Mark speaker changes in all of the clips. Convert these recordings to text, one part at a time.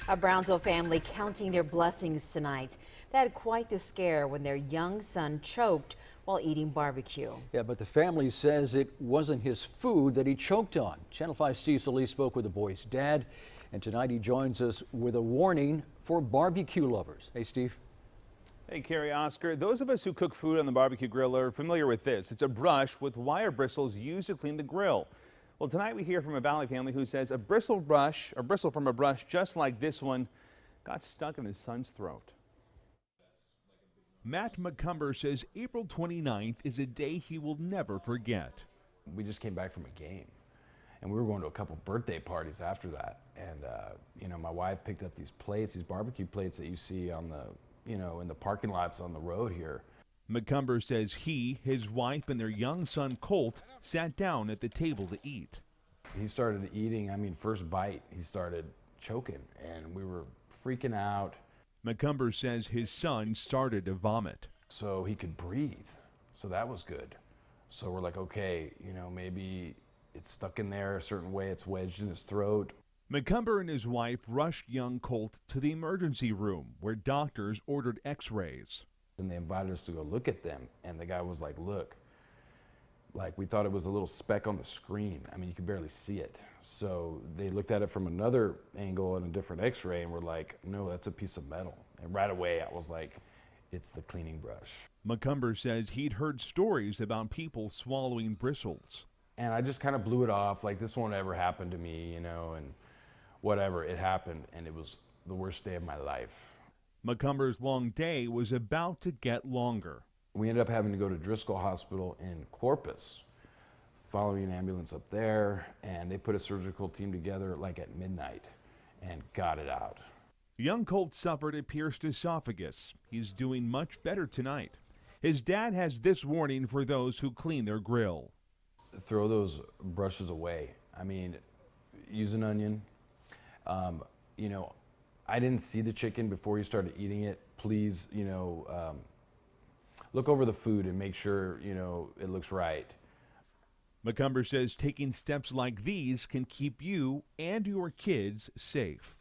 Speaker 1: A Brownsville family counting their blessings tonight. They had quite the scare when their young son choked while eating barbecue.
Speaker 2: Yeah, but the family says it wasn't his food that he choked on. Channel 5 Steve Solis spoke with the boy's dad, and tonight he joins us with a warning for barbecue lovers. Hey, Steve.
Speaker 3: Hey, Carrie, Oscar. Those of us who cook food on the barbecue grill are familiar with this. It's a brush with wire bristles used to clean the grill. Well, tonight we hear from a Valley family who says a bristle from a brush just like this one got stuck in his son's throat.
Speaker 4: Matt McCumber says April 29th is a day he will never forget.
Speaker 5: We just came back from a game, and we were going to a couple birthday parties after that. And you know, my wife picked up these plates, these barbecue plates that you see on the, in the parking lots on the road here.
Speaker 4: McCumber says he, his wife, and their young son Colt sat down at the table to eat.
Speaker 5: He started eating, first bite, he started choking, and we were freaking out.
Speaker 4: McCumber says his son started to vomit.
Speaker 5: So he could breathe, so that was good. So we're like, okay, maybe it's stuck in there a certain way, it's wedged in his throat.
Speaker 4: McCumber and his wife rushed young Colt to the emergency room where doctors ordered x-rays.
Speaker 5: And they invited us to go look at them, and the guy was like, look, like we thought it was a little speck on the screen. You could barely see it. So they looked at it from another angle and a different x-ray, and we're like, no, that's a piece of metal. And right away I was like, it's the cleaning brush.
Speaker 4: McCumber says he'd heard stories about people swallowing bristles.
Speaker 5: And I just kind of blew it off, like this won't ever happen to me, and whatever, it happened, and it was the worst day of my life.
Speaker 4: McCumber's long day was about to get longer.
Speaker 5: We ended up having to go to Driscoll Hospital in Corpus, following an ambulance up there, and they put a surgical team together like at midnight and got it out.
Speaker 4: Young Colt suffered a pierced esophagus. He's doing much better tonight. His dad has this warning for those who clean their grill.
Speaker 5: Throw those brushes away. Use an onion. I didn't see the chicken before you started eating it. Please, look over the food and make sure, it looks right.
Speaker 4: McCumber says taking steps like these can keep you and your kids safe.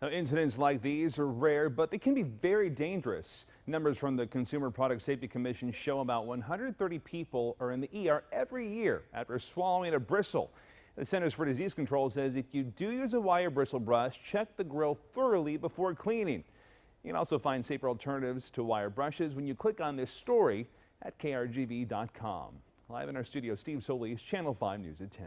Speaker 3: Now, incidents like these are rare, but they can be very dangerous. Numbers from the Consumer Product Safety Commission show about 130 people are in the ER every year after swallowing a bristle. The Centers for Disease Control says if you do use a wire bristle brush, check the grill thoroughly before cleaning. You can also find safer alternatives to wire brushes when you click on this story at krgv.com. Live in our studio, Steve Solis, Channel 5 News at 10.